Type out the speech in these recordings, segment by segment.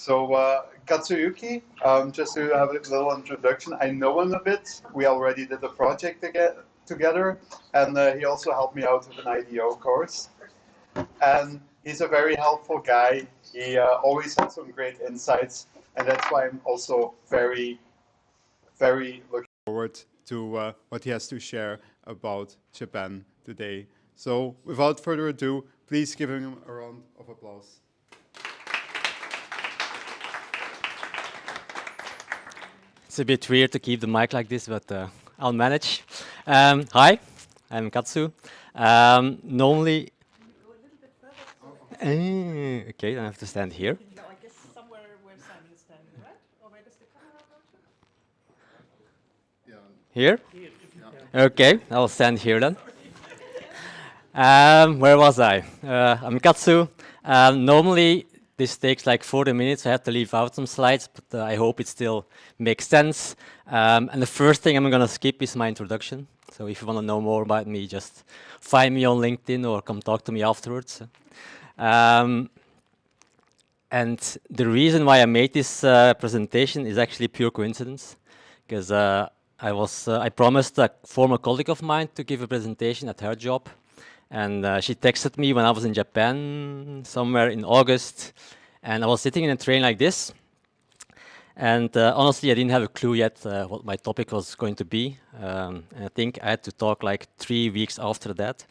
So Katsuyuki, just to have a little introduction, I know him a bit. We already did a project together, and he also helped me out with an IDO course. And he's a very helpful guy. He always has some great insights, and that's why I'm also very looking forward to what he has to share about Japan today. So without further ado, please give him a round of applause. It's a bit weird to keep the mic like this, but I'll manage. Hi, I'm Katsu. Normally, okay, then I have to stand here. No, I guess somewhere where Simon is standing, right? Or where does the camera go to? Here? Here. Okay, I'll stand here then. Where was I? I'm Katsu. Normally, this takes like 40 minutes. I have to leave out some slides, but I hope it still makes sense. And the first thing I'm going to skip is my introduction. So if you want to know more about me, just find me on LinkedIn or come talk to me afterwards. And the reason why I made this presentation is actually pure coincidence, because I promised a former colleague of mine to give a presentation at her job, and she texted me when I was in Japan somewhere in August, and I was sitting in a train like this, and honestly I didn't have a clue yet what my topic was going to be, and I think I had to talk like 3 weeks after that.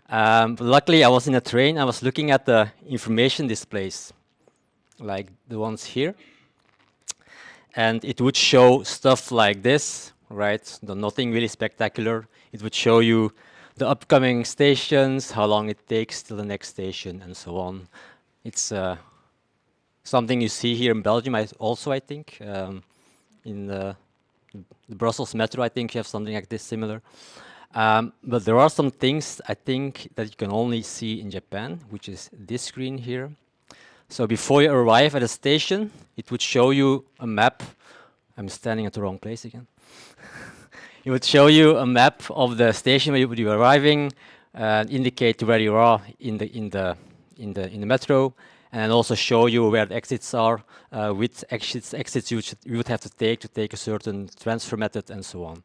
But luckily I was in a train, I was looking at the information displays, like the ones here, and it would show stuff like this, right? Nothing really spectacular. It would show you the upcoming stations, how long it takes to the next station, and so on. It's something you see here in Belgium also, I think. In the Brussels Metro, I think you have something like this similar. But there are some things, I think, that you can only see in Japan, which is this screen here. So before you arrive at a station, it would show you a map. I'm standing at the wrong place again. It would show you a map of the station where you are arriving, indicate where you are in the metro, and then also show you where the exits are, which exits you would have to take a certain transfer method, and so on.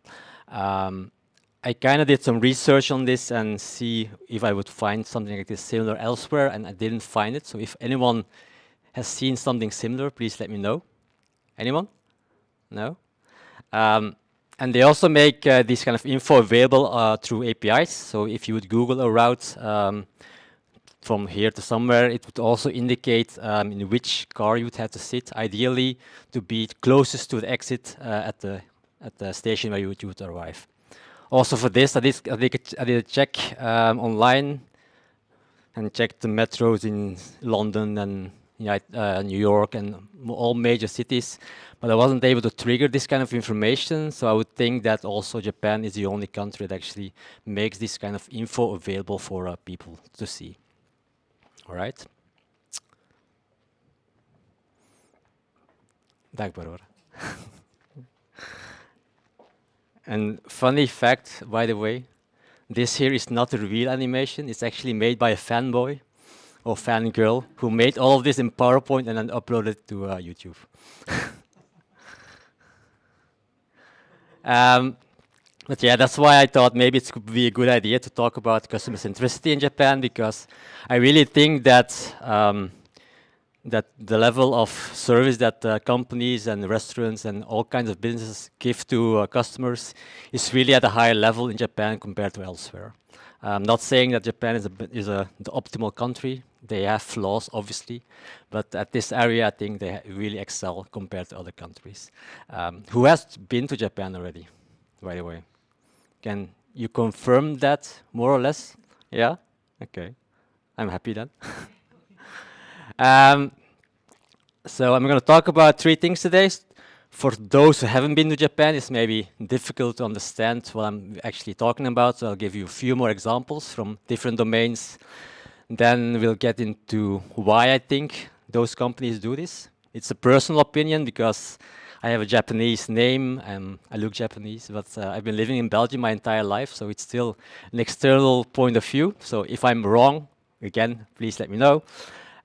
I kind of did some research on this and see if I would find something like this similar elsewhere, and I didn't find it. So if anyone has seen something similar, please let me know. Anyone? No? And they also make this kind of info available through APIs. So if you would Google a route from here to somewhere, it would also indicate in which car you would have to sit, ideally to be closest to the exit at the station where you would arrive. Also for this, I did a check online and checked the metros in London and New York and all major cities, but I wasn't able to trigger this kind of information. So I would think that also Japan is the only country that actually makes this kind of info available for people to see. All right. Dag Barora. And funny fact, by the way, this here is not a real animation. It's actually made by a fanboy or fangirl who made all of this in PowerPoint and then uploaded it to YouTube. But yeah, that's why I thought maybe it could be a good idea to talk about customer centricity in Japan, because I really think that that the level of service that companies and restaurants and all kinds of businesses give to customers is really at a higher level in Japan compared to elsewhere. I'm not saying that Japan is the optimal country. They have flaws, obviously, but at this area, I think they really excel compared to other countries. Who has been to Japan already, by the way? Can you confirm that, more or less? Yeah? Okay. I'm happy then. So I'm going to talk about 3 things today. For those who haven't been to Japan, it's maybe difficult to understand what I'm actually talking about, so I'll give you a few more examples from different domains. Then we'll get into why I think those companies do this. It's a personal opinion because I have a Japanese name and I look Japanese, but I've been living in Belgium my entire life, so it's still an external point of view. So if I'm wrong, again, please let me know.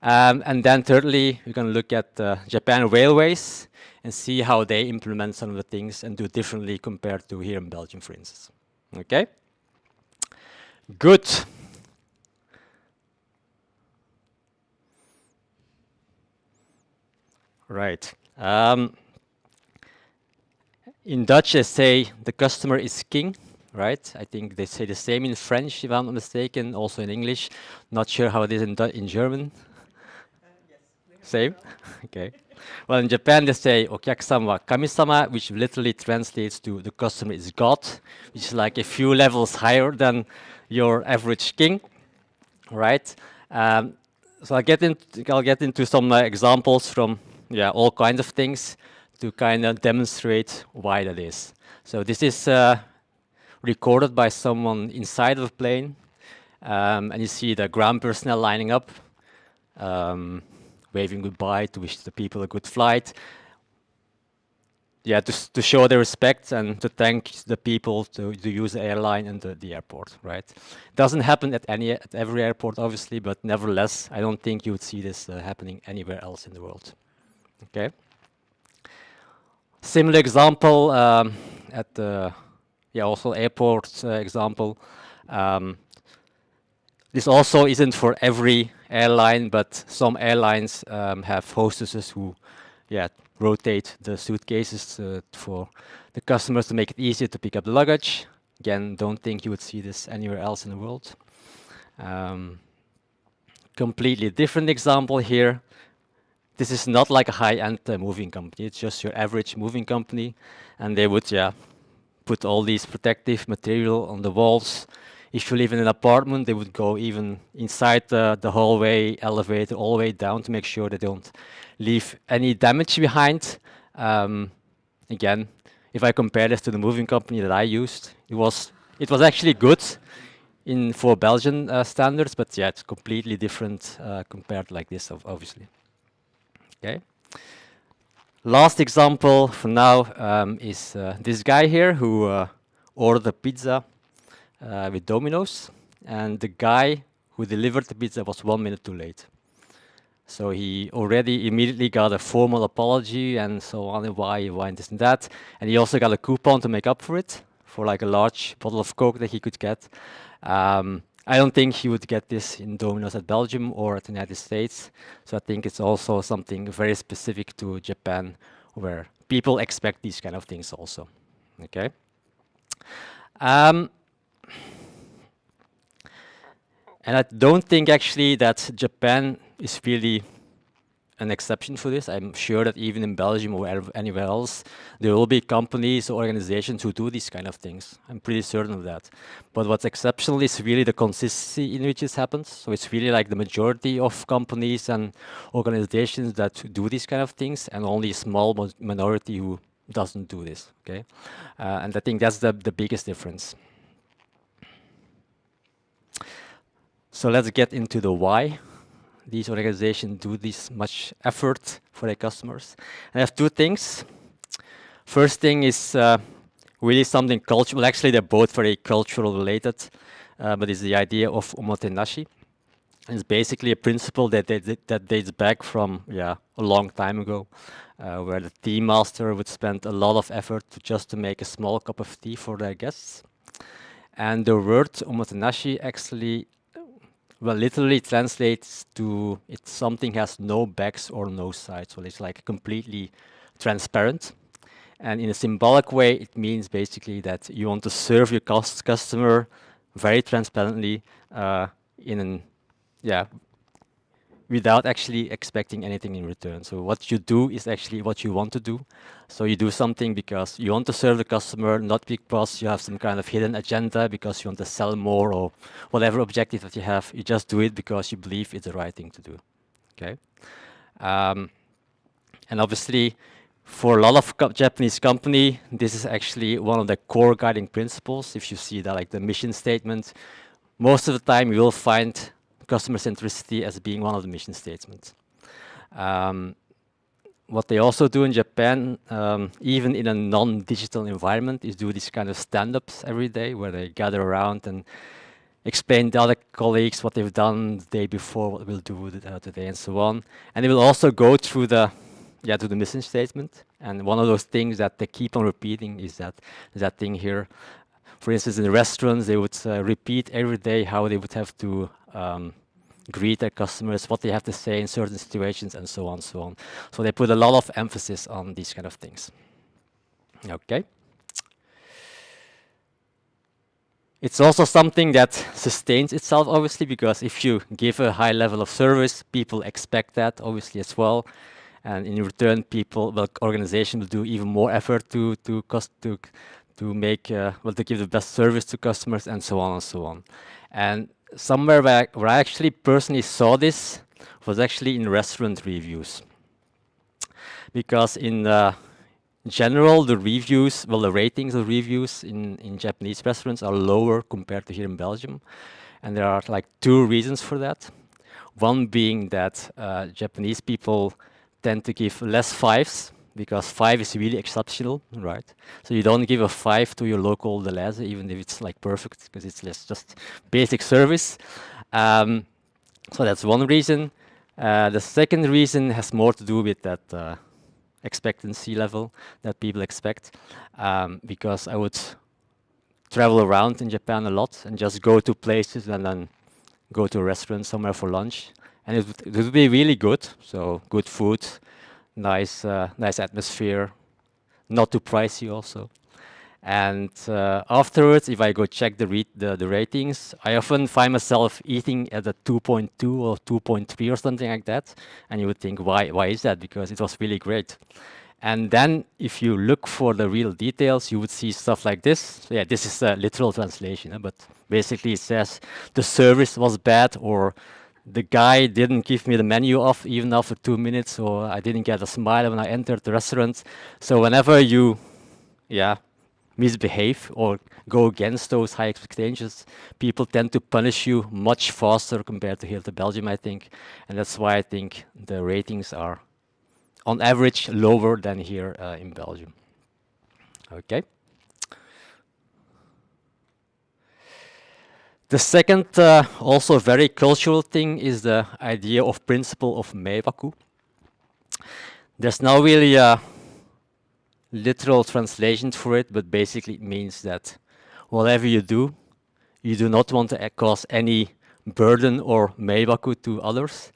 And then thirdly, we're going to look at Japan Railways and see how they implement some of the things and do differently compared to here in Belgium, for instance. Okay? Good. Right. In Dutch, they say the customer is king, right? I think they say the same in French, if I'm not mistaken, also in English. Not sure how it is in German. Yes. They have Same? several. Okay. Well, in Japan, they say "okyakusama wa kami-sama," which literally translates to "the customer is God," which is like a few levels higher than your average king, right? So I'll get into some examples from all kinds of things to kind of demonstrate why that is. So this is recorded by someone inside of a plane, and you see the ground personnel lining up, waving goodbye to wish the people a good flight. Yeah, to show their respect and to thank the people to use the airline and the airport, right? Doesn't happen at every airport, obviously, but nevertheless, I don't think you would see this happening anywhere else in the world. Okay. Similar example at the also airport example. This also isn't for every airline, but some airlines have hostesses who rotate the suitcases for the customers to make it easier to pick up the luggage. Again, don't think you would see this anywhere else in the world. Completely different example here. This is not like a high-end moving company. It's just your average moving company, and they would put all these protective material on the walls. If you live in an apartment, they would go even inside the hallway, elevator, all the way down to make sure they don't leave any damage behind. Again, if I compare this to the moving company that I used, it was actually good for Belgian standards, but it's completely different compared like this, obviously. Okay. Last example for now is this guy here who ordered a pizza with Domino's, and the guy who delivered the pizza was 1 minute too late. So he already immediately got a formal apology and so on, and why this and that. And he also got a coupon to make up for it, for like a large bottle of Coke that he could get. I don't think he would get this in Domino's at Belgium or at the United States. So I think it's also something very specific to Japan, where people expect these kind of things also. Okay. And I don't think actually that Japan is really an exception for this. I'm sure that even in Belgium or anywhere else, there will be companies or organizations who do these kind of things. I'm pretty certain of that. But what's exceptional is really the consistency in which this happens. So it's really like the majority of companies and organizations that do these kind of things, and only a small minority who doesn't do this. Okay, and I think that's the biggest difference. So let's get into the why these organizations do this much effort for their customers. And I have two things. First thing is really something cultural. Well, actually, they're both very cultural related, but it's the idea of omotenashi. It's basically a principle that dates back from a long time ago, where the tea master would spend a lot of effort to make a small cup of tea for their guests. And the word omotenashi actually literally translates to it's something has no backs or no sides. So it's like completely transparent. And in a symbolic way, it means basically that you want to serve your customer very transparently without actually expecting anything in return. So what you do is actually what you want to do. So you do something because you want to serve the customer, not because you have some kind of hidden agenda, because you want to sell more or whatever objective that you have. You just do it because you believe it's the right thing to do. Okay. And obviously, for a lot of Japanese company, this is actually one of the core guiding principles. If you see that, like the mission statement, most of the time you will find customer centricity as being one of the mission statements. What they also do in Japan, even in a non-digital environment, is do these kind of stand-ups every day where they gather around and explain to other colleagues what they've done the day before, what we'll do today, and so on. And they will also go through the to the mission statement. And one of those things that they keep on repeating is that thing here. For instance, in the restaurants, they would repeat every day how they would have to greet their customers, what they have to say in certain situations, and so on, so on. So they put a lot of emphasis on these kind of things. Okay. It's also something that sustains itself, obviously, because if you give a high level of service, people expect that, obviously, as well. And in return, people, well, organization will do even more effort to make, to give the best service to customers, and so on and so on. And somewhere where I actually personally saw this was actually in restaurant reviews. Because in general, the reviews, well, the ratings of reviews in Japanese restaurants are lower compared to here in Belgium. And there are like two reasons for that. One being that Japanese people tend to give less fives, because 5 is really exceptional, right? So you don't give a 5 to your local Deleuze, even if it's like perfect, because it's just basic service. So that's one reason. The second reason has more to do with that expectancy level that people expect, because I would travel around in Japan a lot and just go to places and then go to a restaurant somewhere for lunch, and it would be really good. So good food, nice atmosphere, not too pricey also. And afterwards, if I go check the ratings, I often find myself eating at a 2.2 or 2.3 or something like that. And you would think, why is that? Because it was really great. And then if you look for the real details, you would see stuff like this. So yeah, this is a literal translation, but basically it says the service was bad, or the guy didn't give me the menu off even after 2 minutes, or I didn't get a smile when I entered the restaurant. So whenever you, misbehave or go against those high expectations, people tend to punish you much faster compared to here to Belgium, I think. And that's why I think the ratings are, on average, lower than here in Belgium. Okay. The second, also very cultural thing, is the idea of principle of meiwaku. There's not really a literal translation for it, but basically it means that whatever you do not want to cause any burden or meiwaku to others,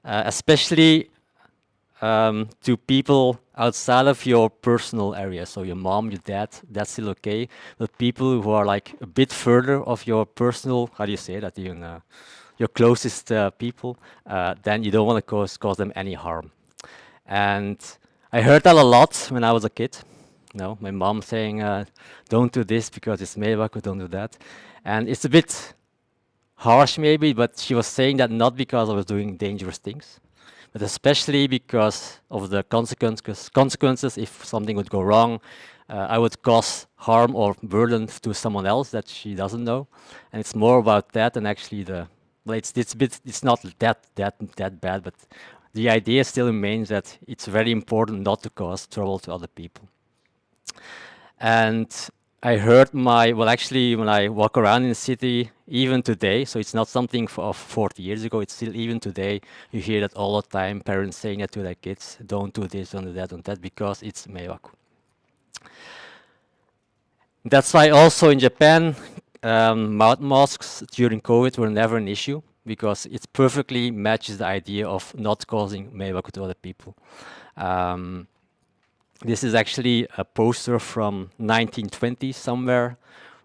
especially to people outside of your personal area. So your mom, your dad, that's still okay. But people who are like a bit further of your personal, how do you say that, even your closest people, then you don't want to cause them any harm. And I heard that a lot when I was a kid. No, my mom saying, don't do this because it's meiwaku, don't do that. And it's a bit harsh maybe, but she was saying that not because I was doing dangerous things, but especially because of the consequences if something would go wrong. I would cause harm or burden to someone else that she doesn't know. And it's more about that than actually it's not that bad, but the idea still remains that it's very important not to cause trouble to other people. And I heard actually when I walk around in the city, even today, so it's not something of 40 years ago, it's still even today, you hear that all the time, parents saying that to their kids, don't do this, don't do that, don't that, because it's meiwaku. That's why also in Japan, mouth masks during COVID were never an issue, because it perfectly matches the idea of not causing meiwaku to other people. This is actually a poster from 1920 somewhere,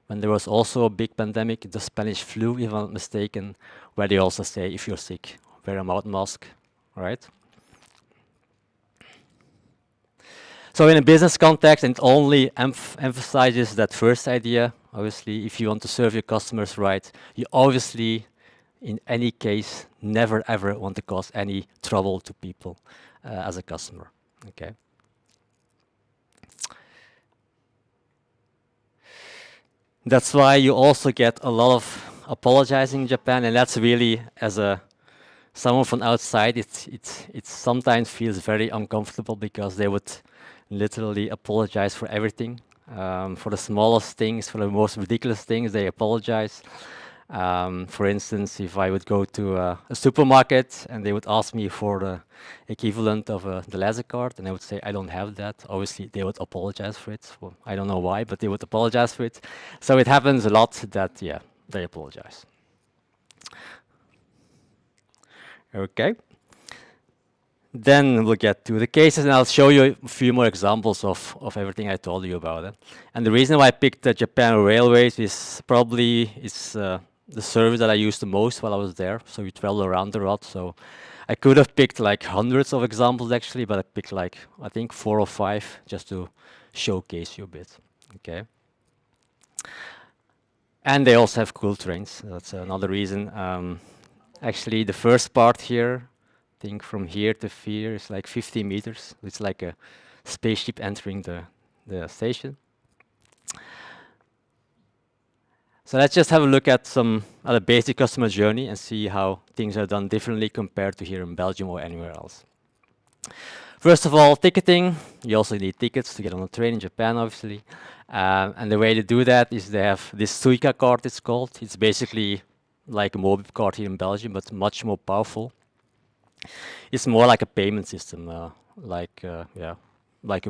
when there was also a big pandemic, the Spanish flu, if I'm not mistaken, where they also say, if you're sick, wear a mouth mask, right? So in a business context, it only emphasizes that first idea. Obviously, if you want to serve your customers right, you obviously, in any case, never ever want to cause any trouble to people as a customer, okay? That's why you also get a lot of apologizing in Japan, and that's really, as someone from outside, it sometimes feels very uncomfortable, because they would literally apologize for everything, for the smallest things, for the most ridiculous things, they apologize. For instance, if I would go to a supermarket and they would ask me for the equivalent of the laser card, and I would say I don't have that. Obviously, they would apologize for it. Well, I don't know why, but they would apologize for it. So it happens a lot that, yeah, they apologize. Okay. Then we'll get to the cases, and I'll show you a few more examples of everything I told you about it. And the reason why I picked Japan Railways is probably the service that I used the most while I was there. So we travel around a lot. So I could have picked like hundreds of examples actually, but I picked like, I think 4 or 5 just to showcase you a bit. Okay. And they also have cool trains. That's another reason. Actually, the first part here, I think from here to here is like 50 meters. It's like a spaceship entering the station. So let's just have a look at some other basic customer journey and see how things are done differently compared to here in Belgium or anywhere else. First of all, ticketing. You also need tickets to get on a train in Japan, obviously. And the way to do that is they have this Suica card, it's called. It's basically like a mobile card here in Belgium, but much more powerful. It's more like a payment system, like a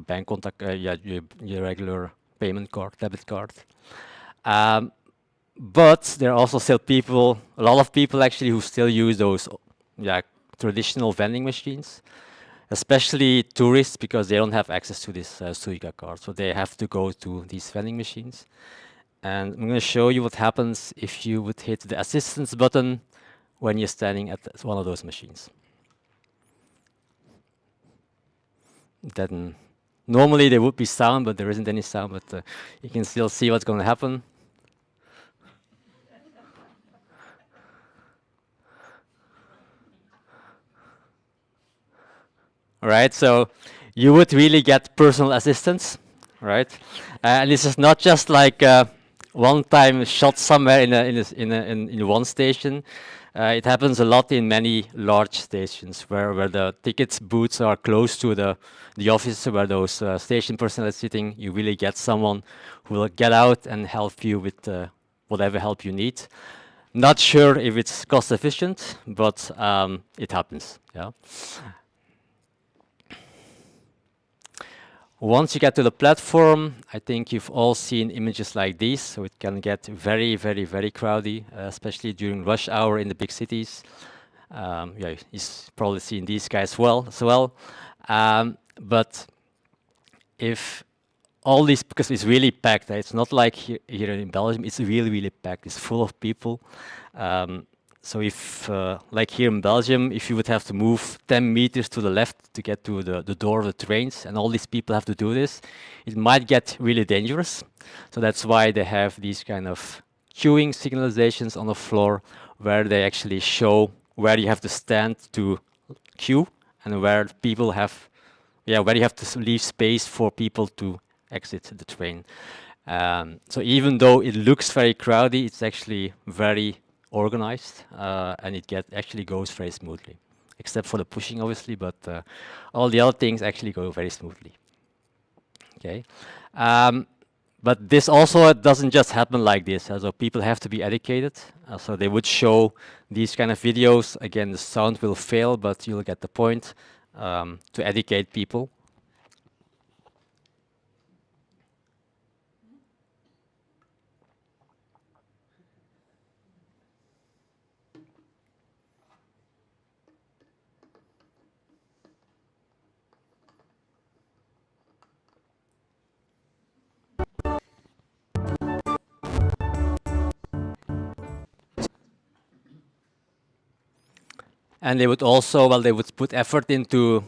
bank contact, your regular payment card, debit card. But there are also still people, a lot of people actually who still use those, traditional vending machines, especially tourists because they don't have access to this Suica card, so they have to go to these vending machines. And I'm going to show you what happens if you would hit the assistance button when you're standing at one of those machines. Then normally there would be sound, but there isn't any sound, but you can still see what's going to happen. All right, so you would really get personal assistance, right? And this is not just like one-time shot somewhere in one station. It happens a lot in many large stations where the tickets booths are close to the office where those station personnel is sitting. You really get someone who will get out and help you with whatever help you need. Not sure if it's cost efficient, but it happens. Yeah. Once you get to the platform, I think you've all seen images like these, so it can get very, very, very crowded, especially during rush hour in the big cities. You've probably seen these guys as well. But if all these, because it's really packed, it's not like here in Belgium, it's really, really packed. It's full of people. So if, like here in Belgium, if you would have to move 10 meters to the left to get to the door of the trains, and all these people have to do this, it might get really dangerous. So that's why they have these kind of queuing signalizations on the floor, where they actually show where you have to stand to queue, and where people have, where you have to leave space for people to exit the train. So even though it looks very crowded, it's actually very organized, and it actually goes very smoothly, except for the pushing, obviously, but all the other things actually go very smoothly. Okay, but this also doesn't just happen like this. So people have to be educated. So they would show these kind of videos. Again, the sound will fail, but you'll get the point, to educate people. And they would also, well, they would put effort into,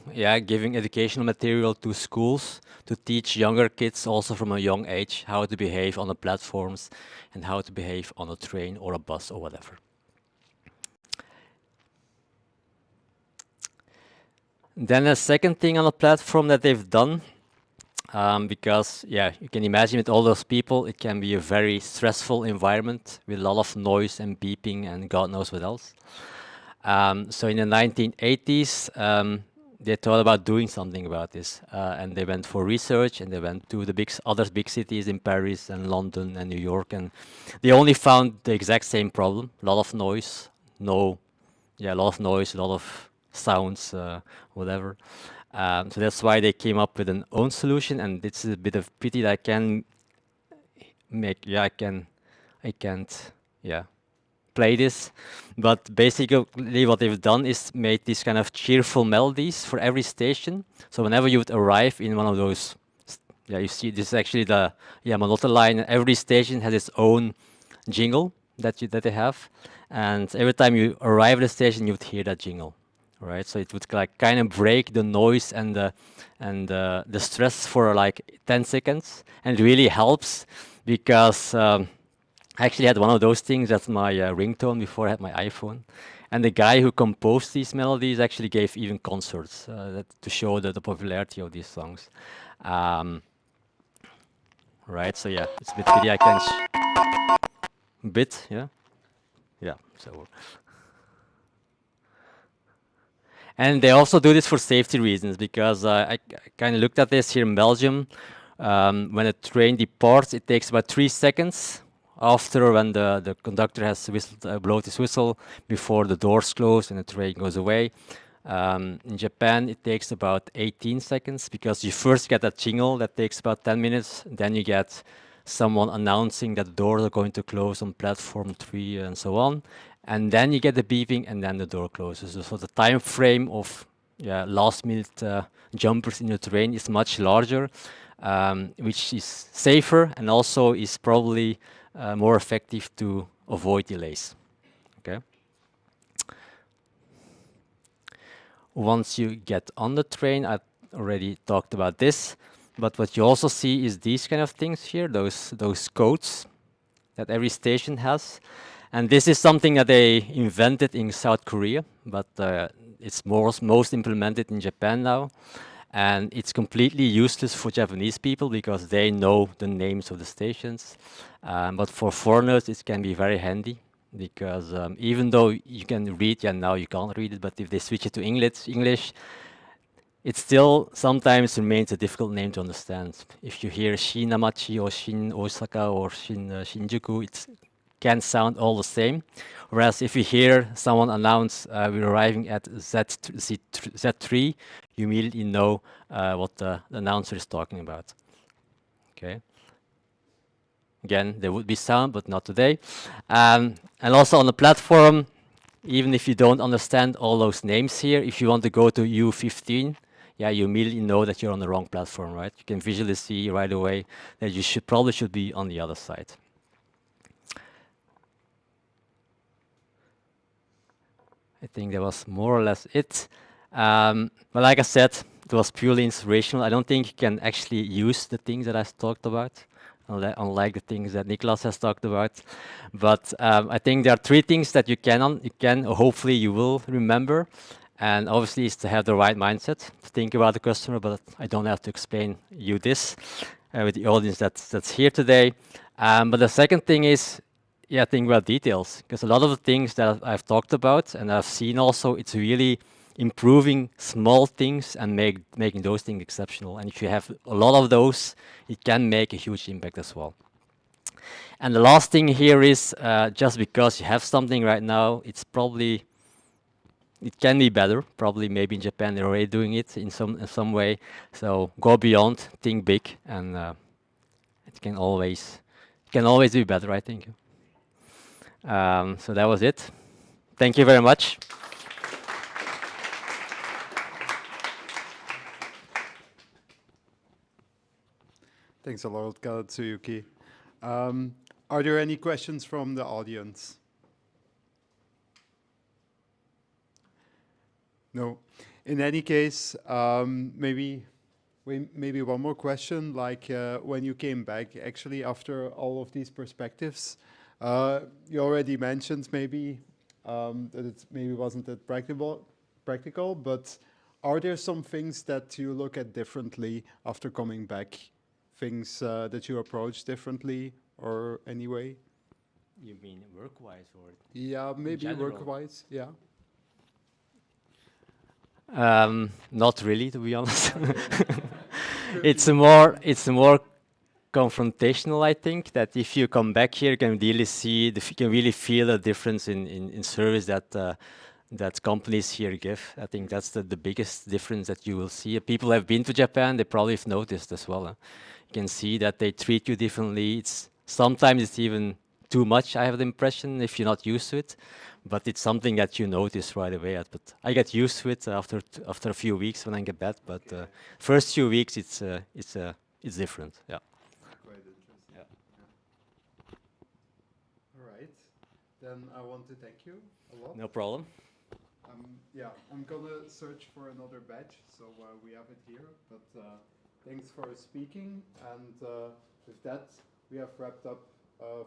giving educational material to schools to teach younger kids also from a young age how to behave on the platforms and how to behave on a train or a bus or whatever. Then a second thing on the platform that they've done, because you can imagine with all those people, it can be a very stressful environment with a lot of noise and beeping and God knows what else. So in the 1980s, they thought about doing something about this, and they went for research, and they went to the other big cities in Paris and London and New York, and they only found the exact same problem: a lot of noise, a lot of noise, a lot of sounds, whatever. So that's why they came up with an own solution, and it's a bit of pity that I can make, I can't, play this. But basically what they've done is made these kind of cheerful melodies for every station. So whenever you would arrive in one of those, you see this is actually the Monotta line. Every station has its own jingle that they have, and every time you arrive at the station, you would hear that jingle, right? So it would like kind of break the noise and the stress for like 10 seconds, and it really helps because. I actually had one of those things as my ringtone before I had my iPhone. And the guy who composed these melodies actually gave even concerts to show the popularity of these songs. Right, so yeah, it's a bit pity I can bit, yeah? Yeah, so. And they also do this for safety reasons because I kind of looked at this here in Belgium. When a train departs, it takes about 3 seconds after when the conductor has whistled, blown his whistle before the doors close and the train goes away. In Japan, it takes about 18 seconds because you first get that jingle that takes about 10 minutes. Then you get someone announcing that the doors are going to close on platform 3 and so on. And then you get the beeping and then the door closes. So the time frame of last minute jumpers in your train is much larger, which is safer and also is probably more effective to avoid delays. Okay. Once you get on the train, I already talked about this, but what you also see is these kind of things here, those codes that every station has. And this is something that they invented in South Korea, but it's most implemented in Japan now. And it's completely useless for Japanese people because they know the names of the stations. But for foreigners, it can be very handy because even though you can read, now you can't read it, but if they switch it to English, it still sometimes remains a difficult name to understand. If you hear Shinamachi or Shin Osaka or Shinjuku, it can sound all the same. Whereas if you hear someone announce we're arriving at Z3, you immediately know what the announcer is talking about. Okay. Again, there would be sound, but not today. And also on the platform, even if you don't understand all those names here, if you want to go to U15, you immediately know that you're on the wrong platform, right? You can visually see right away that you probably should be on the other side. I think that was more or less it. But like I said, it was purely inspirational. I don't think you can actually use the things that I talked about, unlike the things that Nicolas has talked about. But I think there are 3 things that you can hopefully you will remember. And obviously is to have the right mindset, to think about the customer, but I don't have to explain you this with the audience that's here today. But the second thing is, think about details, because a lot of the things that I've talked about and I've seen also, it's really improving small things and making those things exceptional. And if you have a lot of those, it can make a huge impact as well. And the last thing here is just because you have something right now, it can be better. Probably maybe in Japan they're already doing it in some way. So go beyond, think big, and it can always be better, I think. So that was it. Thank you very much. Thanks a lot, Katsuyuki. Are there any questions from the audience? No. In any case, maybe one more question. Like when you came back, actually after all of these perspectives, you already mentioned maybe that it maybe wasn't that practical. But are there some things that you look at differently after coming back? Things that you approach differently, or anyway? You mean work-wise or? Yeah, maybe work-wise. Yeah. Not really, to be honest. Could It's be. a more confrontational, I think, that if you come back here, you can really see, you can really feel a difference in service that that companies here give. I think that's the biggest difference that you will see. People have been to Japan, they probably have noticed as well. You can see that they treat you differently. It's sometimes it's even too much, I have the impression, if you're not used to it. But it's something that you notice right away. But I get used to it after a few weeks when I get back. But Okay. first few weeks, it's different. Yeah. Quite interesting. Yeah. All right. Then I want to thank you a lot. No problem. Yeah, I'm gonna search for another badge, so we have it here. But thanks for speaking, and with that, we have wrapped up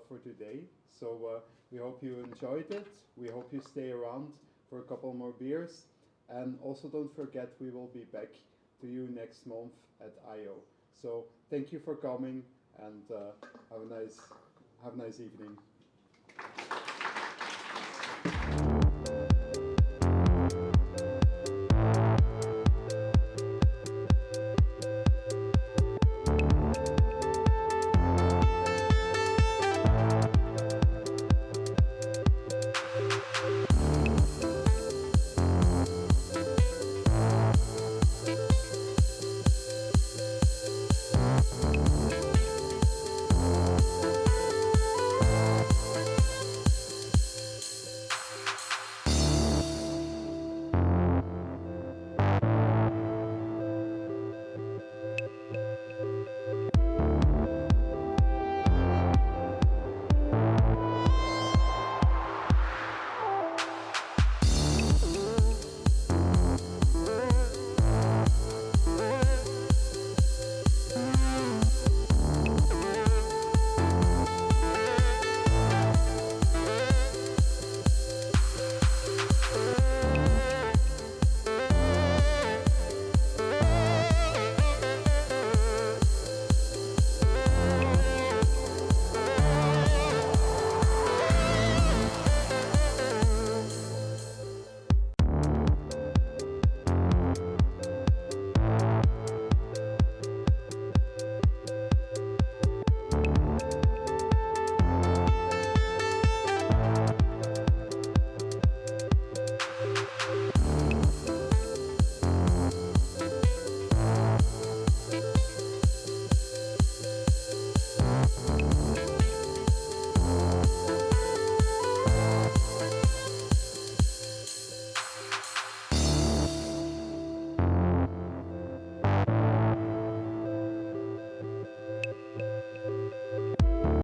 for today. So we hope you enjoyed it. We hope you stay around for a couple more beers, and also don't forget we will be back to you next month at I/O. So thank you for coming, and have a nice evening.